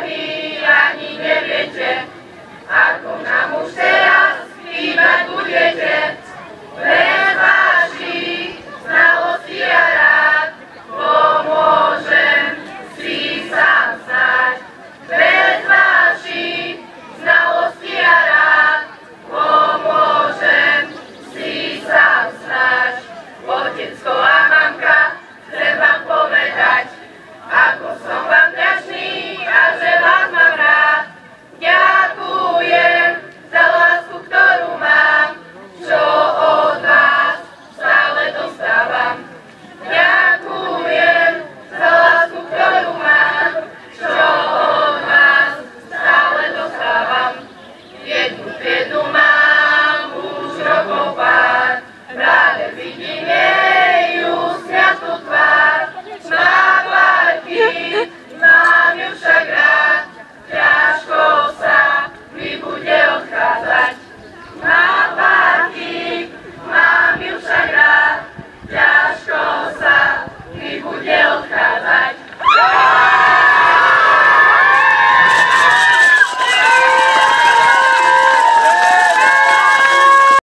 vy ani neviete, ako nám už teraz chýbať budete. Bez vašich znalostí a rád pomôžem si sám stať. Bez vašich znalostí a rád pomôžem si sám stať. Otecko a mamka, chcem vám povedať, ako som vám vďačný a že vás mám rád. Ďakujem za lásku, ktorú mám, čo od vás stále dostávam. Ďakujem za lásku, ktorú mám, čo od vás stále dostávam. Jednu triedu mám už rokov pár, práve vidím jej úsmiatú tvár. Má párky, mám ju však rád, ťažko sa mi bude odchádzať. Má párky, mám ju však rád, ťažko sa mi bude odchádzať.